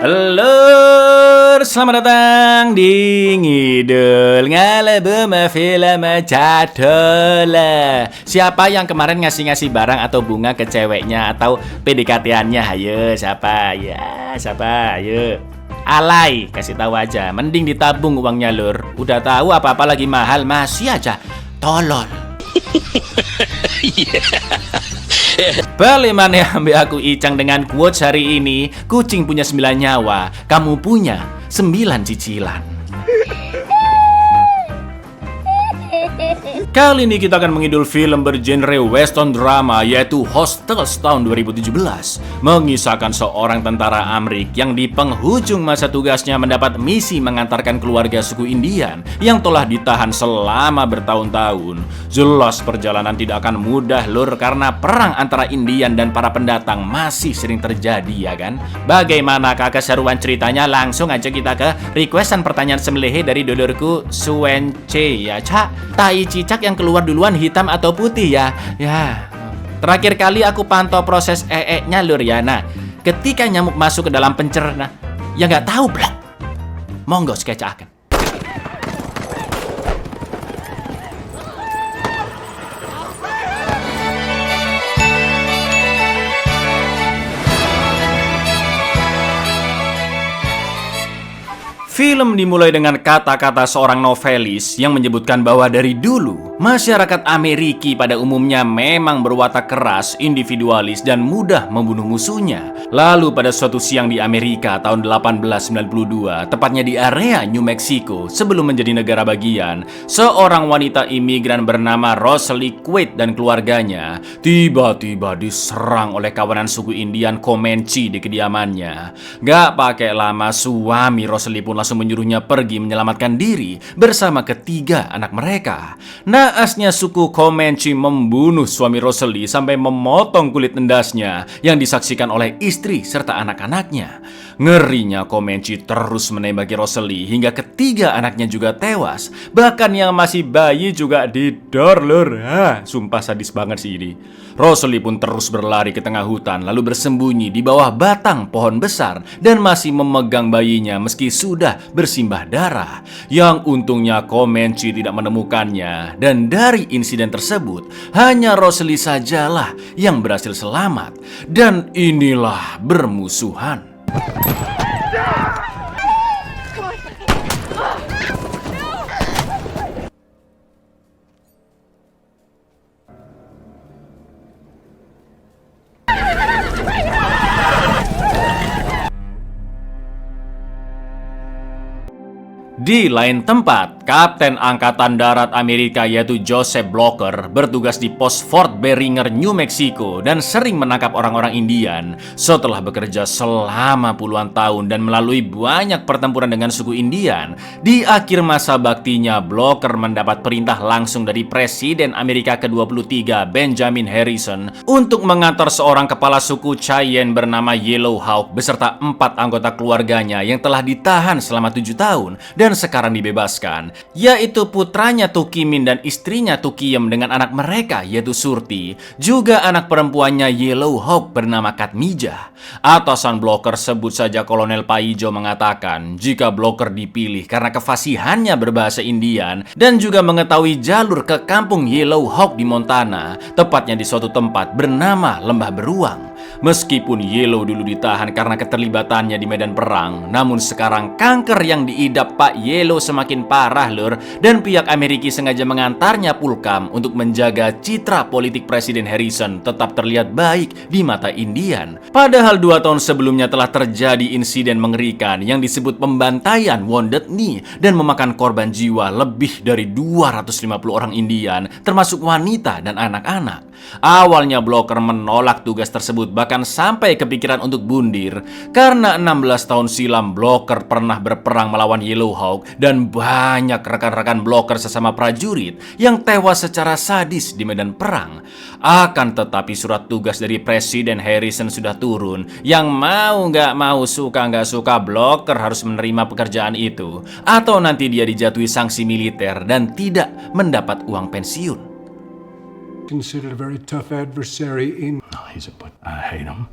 Halo, selamat datang di Ngidul Ngalebem Film Cadola. Siapa yang kemarin ngasih-ngasih barang atau bunga ke ceweknya atau PDKT-annya? Ayo, siapa? Ya, siapa? Ayo. Alay, kasih tahu aja. Mending ditabung uangnya, Lur. Udah tahu apa-apa lagi mahal, masih aja tolol. Balik mana ambil aku Icang dengan quotes hari ini. Kucing punya 9 nyawa, kamu punya 9 cicilan. Kali ini kita akan mengidul film bergenre western drama yaitu Hostiles tahun 2017, mengisahkan seorang tentara Amrik yang di penghujung masa tugasnya mendapat misi mengantarkan keluarga suku Indian yang telah ditahan selama bertahun-tahun. Jelas perjalanan tidak akan mudah, Lur, karena perang antara Indian dan para pendatang masih sering terjadi, ya kan? Bagaimana keseruan ceritanya? Langsung aja kita ke requestan pertanyaan sembelihe dari dodorku Suence, ya Cak. Tai cicak yang keluar duluan hitam atau putih ya? Ya. Terakhir kali aku pantau proses nya, Lur, ya. Nah, ketika nyamuk masuk ke dalam pencerna, ya nggak tahu blok. Monggo sketchaken. Film dimulai dengan kata-kata seorang novelis yang menyebutkan bahwa dari dulu, masyarakat Amerika pada umumnya memang berwatak keras, individualis, dan mudah membunuh musuhnya. Lalu pada suatu siang di Amerika tahun 1892, tepatnya di area New Mexico, sebelum menjadi negara bagian, seorang wanita imigran bernama Rosalie Quaid dan keluarganya tiba-tiba diserang oleh kawanan suku Indian Comanche di kediamannya. Gak pakai lama, suami Rosalie pun langsung menyuruhnya pergi menyelamatkan diri bersama ketiga anak mereka. Naasnya suku Comanche membunuh suami Rosalie sampai memotong kulit endasnya yang disaksikan oleh istri serta anak-anaknya. Ngerinya Comanche terus menembaki Rosalie hingga ketiga anaknya juga tewas. Bahkan yang masih bayi juga didor, Lur. Sumpah sadis banget sih ini. Rosalie pun terus berlari ke tengah hutan lalu bersembunyi di bawah batang pohon besar dan masih memegang bayinya meski sudah bersimbah darah. Yang untungnya Comanche tidak menemukannya, dan dari insiden tersebut hanya Rosalie sajalah yang berhasil selamat. Dan inilah bermusuhan. Di lain tempat, Kapten Angkatan Darat Amerika yaitu Joseph Blocker bertugas di pos Fort Beringer, New Mexico dan sering menangkap orang-orang Indian. Setelah bekerja selama puluhan tahun dan melalui banyak pertempuran dengan suku Indian, di akhir masa baktinya Blocker mendapat perintah langsung dari Presiden Amerika ke-23 Benjamin Harrison untuk mengantar seorang kepala suku Cheyenne bernama Yellow Hawk beserta 4 anggota keluarganya yang telah ditahan selama 7 tahun dan sekarang dibebaskan, yaitu putranya Tukimin dan istrinya Tukiyem dengan anak mereka yaitu Surti, juga anak perempuannya Yellow Hawk bernama Katmija. Atasan Blocker, sebut saja Kolonel Paijo, mengatakan jika Blocker dipilih karena kefasihannya berbahasa Indian dan juga mengetahui jalur ke kampung Yellow Hawk di Montana, tepatnya di suatu tempat bernama Lembah Beruang. Meskipun Yellow dulu ditahan karena keterlibatannya di medan perang, namun sekarang kanker yang diidap Pak Yellow semakin parah, Lur, dan pihak Amerika sengaja mengantarnya pulkam untuk menjaga citra politik Presiden Harrison tetap terlihat baik di mata Indian. Padahal 2 tahun sebelumnya telah terjadi insiden mengerikan yang disebut pembantaian Wounded Knee dan memakan korban jiwa lebih dari 250 orang Indian, termasuk wanita dan anak-anak. Awalnya Blocker menolak tugas tersebut, bahkan sampai kepikiran untuk bundir karena 16 tahun silam Blocker pernah berperang melawan Yellow Hawk dan banyak rekan-rekan Blocker sesama prajurit yang tewas secara sadis di medan perang. Akan tetapi surat tugas dari Presiden Harrison sudah turun, yang mau nggak mau, suka nggak suka, Blocker harus menerima pekerjaan itu atau nanti dia dijatuhi sanksi militer dan tidak mendapat uang pensiun. Considered a very tough adversary in... No, but I hate him.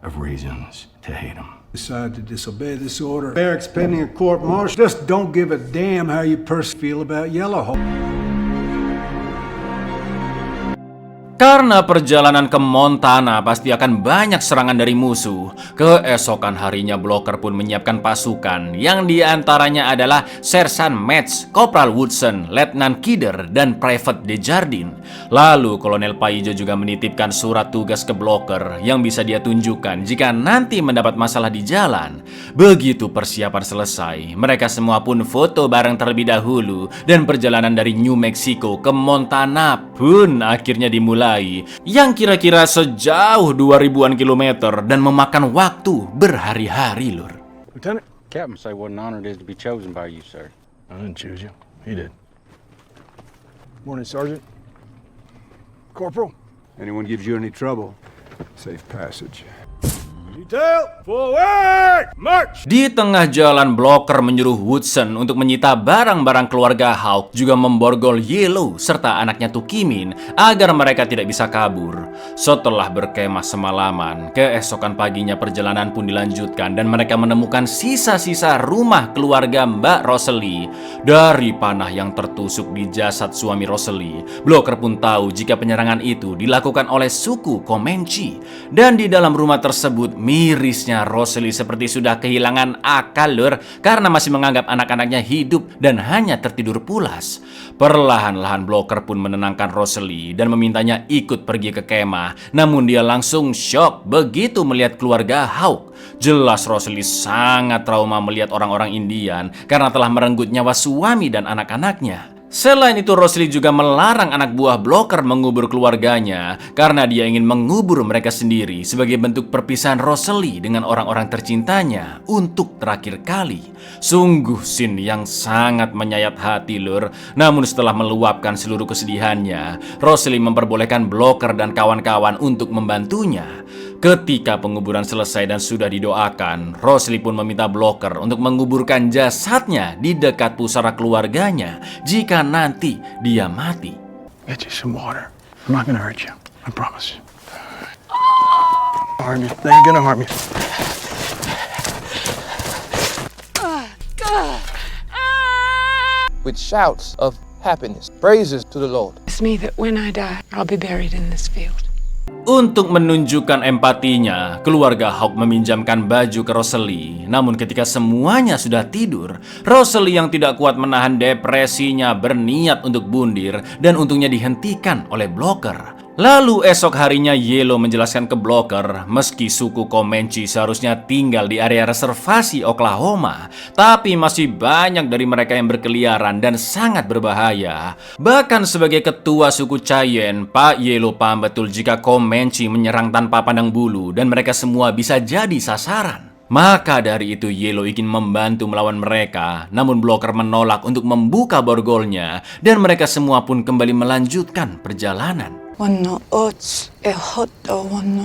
Of reasons to hate him. decide to disobey this order, barracks pending a court-martial. Just don't give a damn how you feel about Yellowhawk. Karena perjalanan ke Montana pasti akan banyak serangan dari musuh, keesokan harinya Blocker pun menyiapkan pasukan yang diantaranya adalah Sersan Metz, Kopral Woodson, Letnan Kidder, dan Private Desjardins. Lalu Kolonel Paijo juga menitipkan surat tugas ke Blocker yang bisa dia tunjukkan jika nanti mendapat masalah di jalan. Begitu persiapan selesai, mereka semua pun foto bareng terlebih dahulu dan perjalanan dari New Mexico ke Montana pun akhirnya dimulai, yang kira-kira sejauh 2000-an kilometer dan memakan waktu berhari-hari, Lur. Lieutenant? Captain say what an honor it is to be chosen by you, sir. I didn't choose you. He did. Morning, Sergeant. Corporal. Anyone gives you any trouble, safe passage. Detail, forward, march! Di tengah jalan, Blocker menyuruh Woodson untuk menyita barang-barang keluarga Hawk, juga memborgol Yellow serta anaknya Tukimin agar mereka tidak bisa kabur. Setelah berkemah semalaman, keesokan paginya perjalanan pun dilanjutkan dan mereka menemukan sisa-sisa rumah keluarga Mbak Rosalie. Dari panah yang tertusuk di jasad suami Rosalie, Blocker pun tahu jika penyerangan itu dilakukan oleh suku Comanche. Dan di dalam rumah tersebut, mirisnya Rosalie seperti sudah kehilangan akal, Lur, karena masih menganggap anak-anaknya hidup dan hanya tertidur pulas. Perlahan-lahan Blocker pun menenangkan Rosalie dan memintanya ikut pergi ke kemah. Namun dia langsung shock begitu melihat keluarga Hawk. Jelas Rosalie sangat trauma melihat orang-orang Indian karena telah merenggut nyawa suami dan anak-anaknya. Selain itu, Rosalie juga melarang anak buah Blocker mengubur keluarganya karena dia ingin mengubur mereka sendiri sebagai bentuk perpisahan Rosalie dengan orang-orang tercintanya untuk terakhir kali. Sungguh scene yang sangat menyayat hati, Lur. Namun setelah meluapkan seluruh kesedihannya, Rosalie memperbolehkan Blocker dan kawan-kawan untuk membantunya. Ketika penguburan selesai dan sudah didoakan, Rosalie pun meminta Blocker untuk menguburkan jasadnya di dekat pusara keluarganya jika nanti dia mati. Get you some water. I'm not gonna hurt you. I promise. Harm you. They ain't gonna harm you. With shouts of happiness, praises to the Lord. It's me that when I die, I'll be buried in this field. Untuk menunjukkan empatinya, keluarga Hawk meminjamkan baju ke Rosalie. Namun ketika semuanya sudah tidur, Rosalie yang tidak kuat menahan depresinya berniat untuk bundir dan untungnya dihentikan oleh Blocker. Lalu esok harinya Yellow menjelaskan ke Blocker meski suku Comanche seharusnya tinggal di area reservasi Oklahoma, tapi masih banyak dari mereka yang berkeliaran dan sangat berbahaya. Bahkan sebagai ketua suku Cheyenne, Pak Yellow paham betul jika Comanche menyerang tanpa pandang bulu dan mereka semua bisa jadi sasaran. Maka dari itu Yellow ingin membantu melawan mereka, namun Blocker menolak untuk membuka borgolnya dan mereka semua pun kembali melanjutkan perjalanan. 원노 어츠 에헛도 원노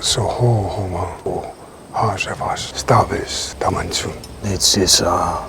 소호호마고 하샤바스 스타베스 다만춘 네치사.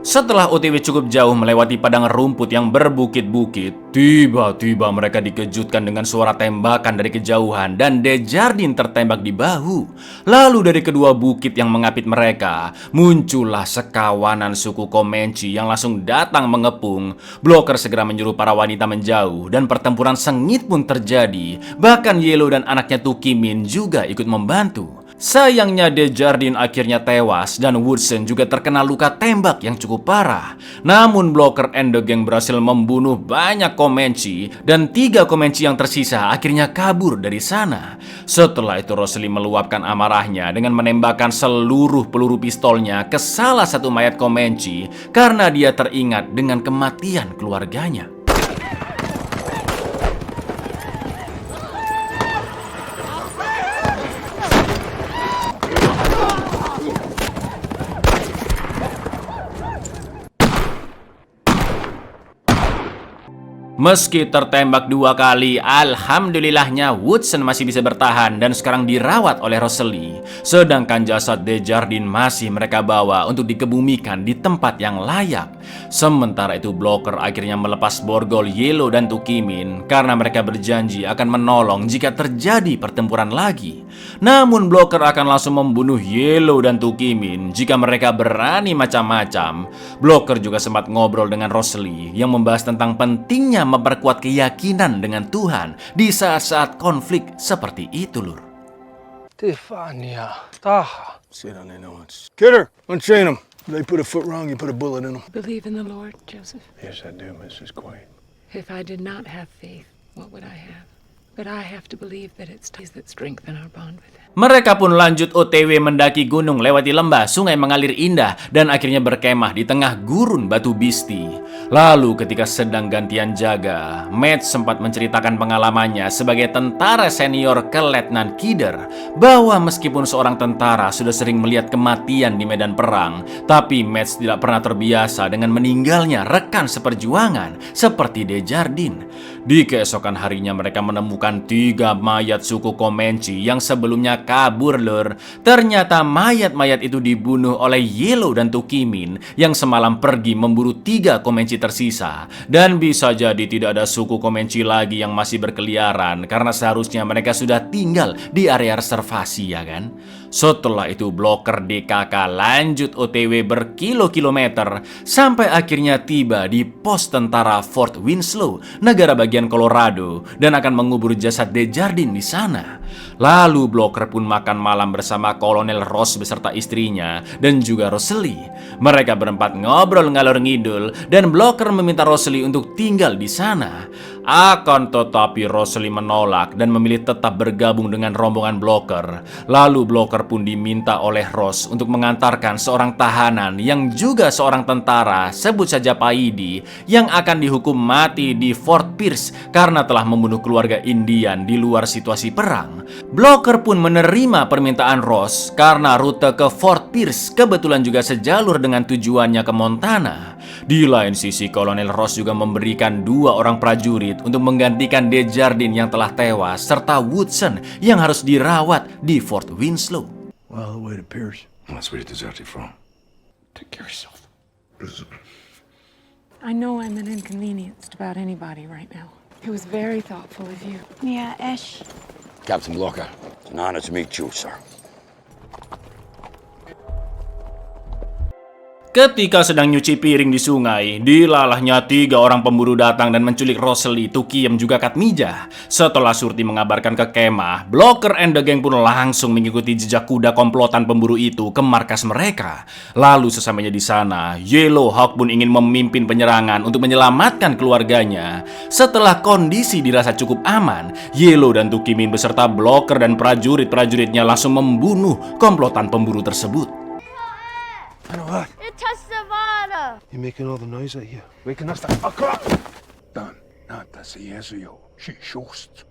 Setelah OTW cukup jauh melewati padang rumput yang berbukit-bukit, tiba-tiba mereka dikejutkan dengan suara tembakan dari kejauhan dan Desjardins tertembak di bahu. Lalu dari kedua bukit yang mengapit mereka, muncullah sekawanan suku Comanche yang langsung datang mengepung. Blocker segera menyuruh para wanita menjauh dan pertempuran sengit pun terjadi. Bahkan Yellow dan anaknya Tukimin juga ikut membantu. Sayangnya Desjardins akhirnya tewas dan Woodson juga terkena luka tembak yang cukup parah. Namun Blocker and the gang berhasil membunuh banyak Comanche dan 3 Comanche yang tersisa akhirnya kabur dari sana. Setelah itu Rosalie meluapkan amarahnya dengan menembakkan seluruh peluru pistolnya ke salah satu mayat Comanche karena dia teringat dengan kematian keluarganya. Meski tertembak 2 kali, alhamdulillahnya Woodson masih bisa bertahan dan sekarang dirawat oleh Rosalie. Sedangkan jasad Desjardins masih mereka bawa untuk dikebumikan di tempat yang layak. Sementara itu Blocker akhirnya melepas borgol Yellow dan Tukimin karena mereka berjanji akan menolong jika terjadi pertempuran lagi. Namun Blocker akan langsung membunuh Yellow dan Tukimin jika mereka berani macam-macam. Blocker juga sempat ngobrol dengan Rosalie yang membahas tentang pentingnya memperkuat keyakinan dengan Tuhan di saat-saat konflik seperti itu, Lur. Stefania, Taha. Sit on their nose. Kidder, unchain them. They put a foot wrong, you put a bullet in them. Believe in the Lord, Joseph. Yes, I do, Mrs. Quaid. If I did not have faith, what would I have? But I have to believe that it's His that strengthen our bond with Him. Mereka pun lanjut OTW mendaki gunung lewati lembah, sungai mengalir indah, dan akhirnya berkemah di tengah gurun batu bisti. Lalu ketika sedang gantian jaga, Matt sempat menceritakan pengalamannya sebagai tentara senior ke Letnan Kidder, bahwa meskipun seorang tentara sudah sering melihat kematian di medan perang, tapi Matt tidak pernah terbiasa dengan meninggalnya rekan seperjuangan seperti Desjardins. Di keesokan harinya mereka menemukan 3 mayat suku Comanche yang sebelumnya kabur, Lur. Ternyata mayat-mayat itu dibunuh oleh Yellow dan Tukimin yang semalam pergi memburu 3 Comanche tersisa. Dan bisa jadi tidak ada suku Comanche lagi yang masih berkeliaran karena seharusnya mereka sudah tinggal di area reservasi, ya kan? Setelah itu Blocker DKK lanjut OTW berkilo-kilometer sampai akhirnya tiba di pos tentara Fort Winslow, negara bagian Colorado, dan akan mengubur jasad Desjardins di sana. Lalu Blocker pun makan malam bersama Kolonel Ross beserta istrinya dan juga Rosalie. Mereka berempat ngobrol ngalor ngidul dan Blocker meminta Rosalie untuk tinggal di sana. Akan tetapi Rosalie menolak dan memilih tetap bergabung dengan rombongan Blocker. Lalu Blocker pun diminta oleh Ross untuk mengantarkan seorang tahanan yang juga seorang tentara, sebut saja Paidi, yang akan dihukum mati di Fort Pierce karena telah membunuh keluarga Indian di luar situasi perang. Blocker pun menerima permintaan Ross karena rute ke Fort Pierce kebetulan juga sejalur dengan tujuannya ke Montana. Di lain sisi, Kolonel Ross juga memberikan 2 orang prajurit untuk menggantikan Desjardins yang telah tewas serta Woodson yang harus dirawat di Fort Winslow. Well, the way to Pierce. That's where you deserted from. Take care of yourself. I know I'm inconvenienced about anybody right now. It was very thoughtful of you. Yeah, Ash. Captain Blocker, it's an honor to meet you, sir. Ketika sedang nyuci piring di sungai, dilalahnya 3 orang pemburu datang dan menculik Rosalie, Tukiem juga Katmija. Setelah Surti mengabarkan ke kemah, Blocker and the gang pun langsung mengikuti jejak kuda komplotan pemburu itu ke markas mereka. Lalu sesampainya di sana, Yellow Hawk pun ingin memimpin penyerangan untuk menyelamatkan keluarganya. Setelah kondisi dirasa cukup aman, Yellow dan Tukimin beserta Blocker dan prajurit-prajuritnya langsung membunuh komplotan pemburu tersebut. What? It touched the water. You making all the noise out here? Waking us the fuck up! Done. Not that's the answer, yo. She shost.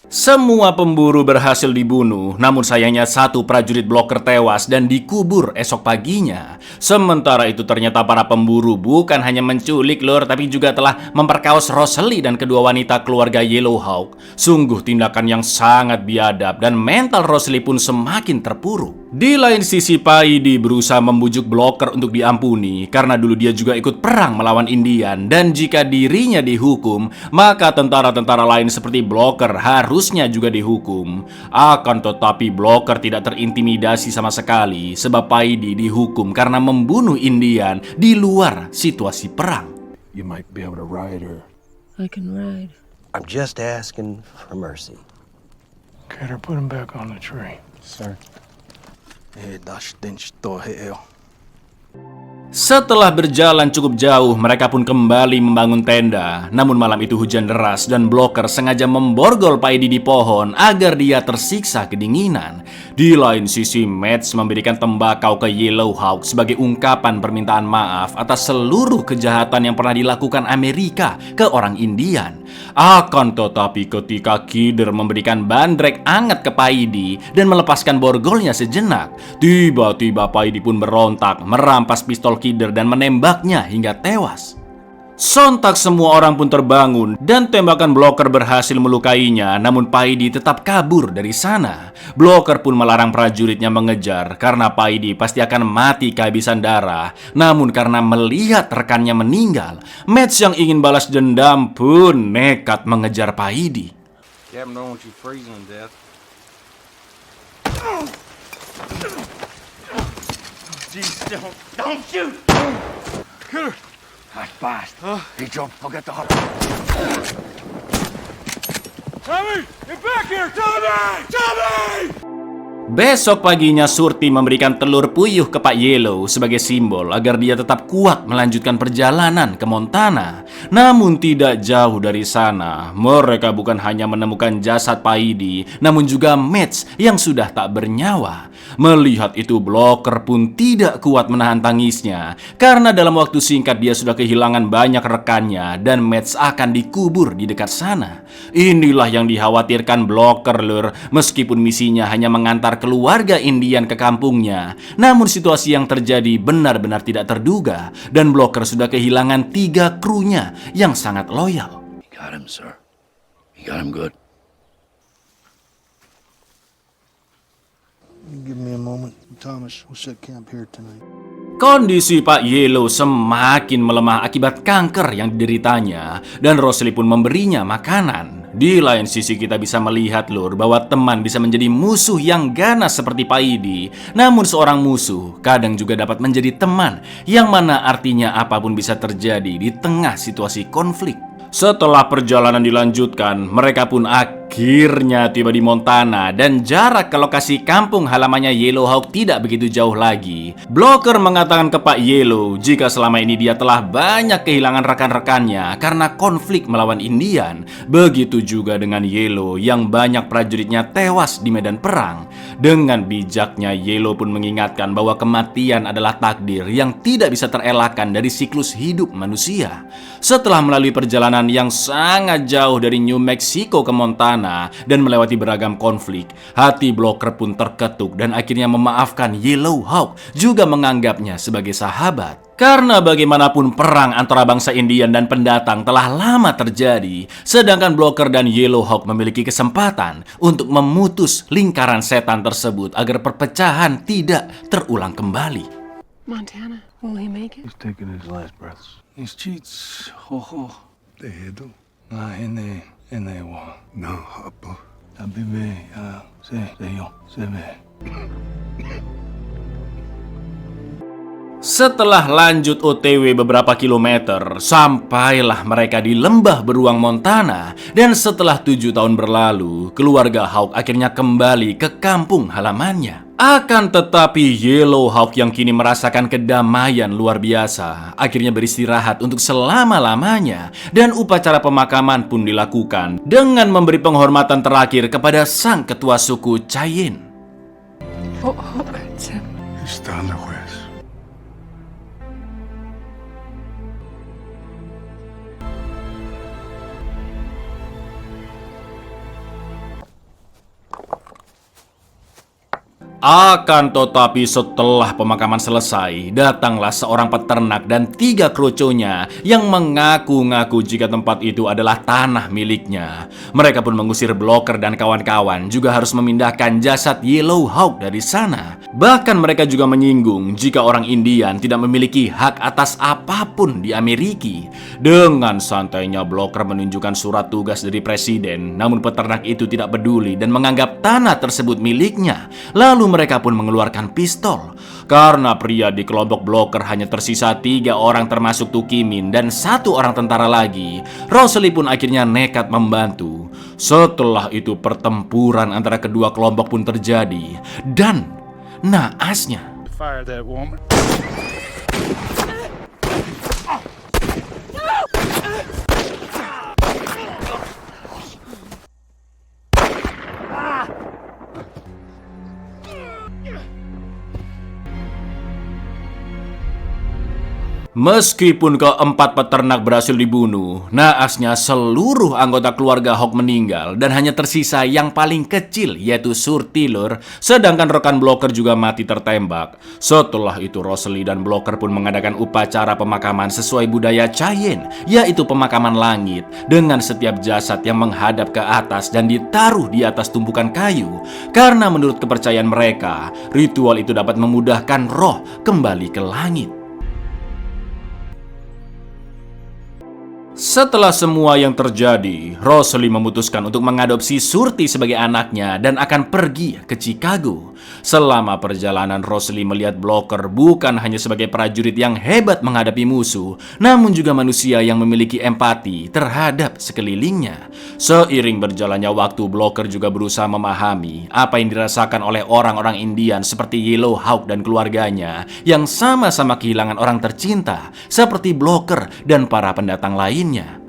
Semua pemburu berhasil dibunuh, namun sayangnya 1 prajurit Blocker tewas dan dikubur esok paginya. Sementara itu ternyata para pemburu bukan hanya menculik, Lur, tapi juga telah memperkaos Rosalie dan kedua wanita keluarga Yellow Hawk. Sungguh tindakan yang sangat biadab dan mental Rosalie pun semakin terpuruk. Di lain sisi, Paidi berusaha membujuk Blocker untuk diampuni karena dulu dia juga ikut perang melawan Indian, dan jika dirinya dihukum, maka tentara-tentara lain seperti Blocker harusnya juga dihukum. Akan tetapi Blocker tidak terintimidasi sama sekali sebab Paidi dihukum karena membunuh Indian di luar situasi perang. You might be able to ride her. I can ride. I'm just asking for mercy. Kidder, put him back on the tree. Sir. Setelah berjalan cukup jauh, mereka pun kembali membangun tenda. Namun malam itu hujan deras dan Blocker sengaja memborgol Paidi di pohon agar dia tersiksa kedinginan. Di lain sisi, Mads memberikan tembakau ke Yellowhawk sebagai ungkapan permintaan maaf atas seluruh kejahatan yang pernah dilakukan Amerika ke orang Indian. Akan tetapi ketika Kidder memberikan bandrek anget ke Paidi dan melepaskan borgolnya sejenak, tiba-tiba Paidi pun berontak, merampas pistol Kidder dan menembaknya hingga tewas. Sontak semua orang pun terbangun dan tembakan Blocker berhasil melukainya, namun Paidi tetap kabur dari sana. Blocker pun melarang prajuritnya mengejar karena Paidi pasti akan mati kehabisan darah. Namun karena melihat rekannya meninggal, Mads yang ingin balas dendam pun nekat mengejar Paidi. Captain, don't want you freezing to death. Jeez, don't shoot! Kidder! That's fast. He jumped. Forget the hop. Tommy! Get back here! Tommy! Tommy! Besok paginya Surti memberikan telur puyuh ke Pak Yellow sebagai simbol agar dia tetap kuat melanjutkan perjalanan ke Montana. Namun tidak jauh dari sana, mereka bukan hanya menemukan jasad Paidi, namun juga Mads yang sudah tak bernyawa. Melihat itu, Blocker pun tidak kuat menahan tangisnya karena dalam waktu singkat dia sudah kehilangan banyak rekannya dan Mads akan dikubur di dekat sana. Inilah yang dikhawatirkan Blocker, Lur, meskipun misinya hanya mengantar keluarga Indian ke kampungnya. Namun situasi yang terjadi benar-benar tidak terduga dan Blocker sudah kehilangan 3 krunya yang sangat loyal. You got him, sir. You got him good. Give me a moment, Thomas. We'll set camp here tonight. Kondisi Pak Yellow semakin melemah akibat kanker yang dideritanya dan Rosely pun memberinya makanan. Di lain sisi kita bisa melihat, Lur, bahwa teman bisa menjadi musuh yang ganas seperti Paidi. Namun seorang musuh kadang juga dapat menjadi teman, yang mana artinya apapun bisa terjadi di tengah situasi konflik. Setelah perjalanan dilanjutkan, mereka pun akhirnya tiba di Montana dan jarak ke lokasi kampung halamannya Yellowhawk tidak begitu jauh lagi. Blocker mengatakan ke Pak Yellow jika selama ini dia telah banyak kehilangan rekan-rekannya karena konflik melawan Indian. Begitu juga dengan Yellow yang banyak prajuritnya tewas di medan perang. Dengan bijaknya, Yellow pun mengingatkan bahwa kematian adalah takdir yang tidak bisa terelakkan dari siklus hidup manusia. Setelah melalui perjalanan yang sangat jauh dari New Mexico ke Montana dan melewati beragam konflik, hati Blocker pun terketuk dan akhirnya memaafkan Yellowhawk, juga menganggapnya sebagai sahabat. Karena bagaimanapun perang antara bangsa Indian dan pendatang telah lama terjadi, sedangkan Blocker dan Yellowhawk memiliki kesempatan untuk memutus lingkaran setan tersebut agar perpecahan tidak terulang kembali. Montana, will he make it? He's taking his last breaths. These cheats, they do. No, Hopper. Setelah lanjut OTW beberapa kilometer, sampailah mereka di lembah beruang Montana. Dan setelah 7 tahun berlalu, keluarga Hawk akhirnya kembali ke kampung halamannya. Akan tetapi Yellowhawk yang kini merasakan kedamaian luar biasa akhirnya beristirahat untuk selama-lamanya. Dan upacara pemakaman pun dilakukan dengan memberi penghormatan terakhir kepada sang ketua suku Cheyenne. Está en la juez. Akan tetapi setelah pemakaman selesai, datanglah seorang peternak dan 3 kroconya yang mengaku-ngaku jika tempat itu adalah tanah miliknya. Mereka pun mengusir Blocker dan kawan-kawan, juga harus memindahkan jasad Yellowhawk dari sana. Bahkan mereka juga menyinggung jika orang Indian tidak memiliki hak atas apapun di Amerika. Dengan santainya Blocker menunjukkan surat tugas dari presiden, namun peternak itu tidak peduli dan menganggap tanah tersebut miliknya. Lalu mereka pun mengeluarkan pistol. Karena pria di kelompok Blocker hanya tersisa 3 orang termasuk Tukimin dan 1 orang tentara lagi, Rosely pun akhirnya nekat membantu. Setelah itu pertempuran antara kedua kelompok pun terjadi. Dan naasnya, Fire that woman. Meskipun keempat peternak berhasil dibunuh, naasnya seluruh anggota keluarga Hawk meninggal dan hanya tersisa yang paling kecil yaitu Surti Lur, sedangkan rekan Blocker juga mati tertembak. Setelah itu Rosely dan Blocker pun mengadakan upacara pemakaman sesuai budaya Cheyenne, yaitu pemakaman langit dengan setiap jasad yang menghadap ke atas dan ditaruh di atas tumpukan kayu, karena menurut kepercayaan mereka, ritual itu dapat memudahkan roh kembali ke langit. Setelah semua yang terjadi, Rosely memutuskan untuk mengadopsi Surti sebagai anaknya dan akan pergi ke Chicago. Selama perjalanan, Rosely melihat Blocker bukan hanya sebagai prajurit yang hebat menghadapi musuh, namun juga manusia yang memiliki empati terhadap sekelilingnya. Seiring berjalannya waktu, Blocker juga berusaha memahami apa yang dirasakan oleh orang-orang Indian seperti Yellow Hawk dan keluarganya yang sama-sama kehilangan orang tercinta seperti Blocker dan para pendatang lain.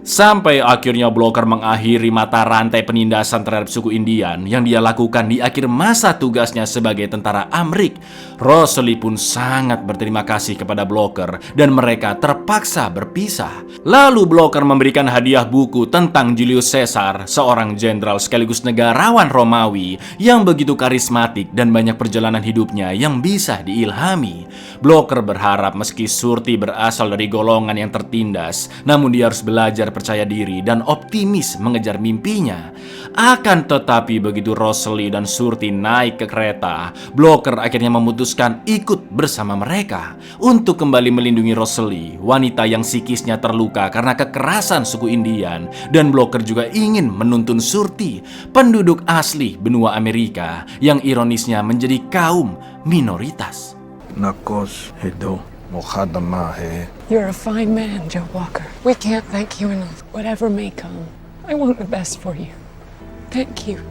Sampai akhirnya Blocker mengakhiri mata rantai penindasan terhadap suku Indian yang dia lakukan di akhir masa tugasnya sebagai tentara Amrik. Rosely pun sangat berterima kasih kepada Blocker dan mereka terpaksa berpisah. Lalu Blocker memberikan hadiah buku tentang Julius Caesar, seorang jenderal sekaligus negarawan Romawi yang begitu karismatik dan banyak perjalanan hidupnya yang bisa diilhami. Blocker berharap meski Surti berasal dari golongan yang tertindas, namun dia harus belajar percaya diri dan optimis mengejar mimpinya. Akan tetapi begitu Rosely dan Surti naik ke kereta, Blocker akhirnya memutuskan ikut bersama mereka untuk kembali melindungi Rosely, wanita yang psikisnya terluka karena kekerasan suku Indian, dan Blocker juga ingin menuntun Surti, penduduk asli benua Amerika yang ironisnya menjadi kaum minoritas. Nakos Hido Mokhadama hai. You're a fine man, Joe Walker. We can't thank you enough. Whatever may come, I want the best for you. Thank you.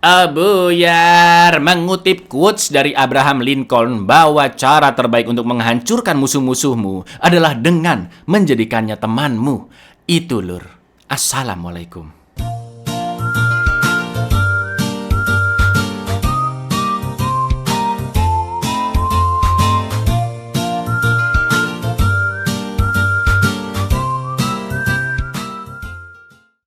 Abuyar mengutip quotes dari Abraham Lincoln bahwa cara terbaik untuk menghancurkan musuh-musuhmu adalah dengan menjadikannya temanmu. Itu Lur. Assalamualaikum.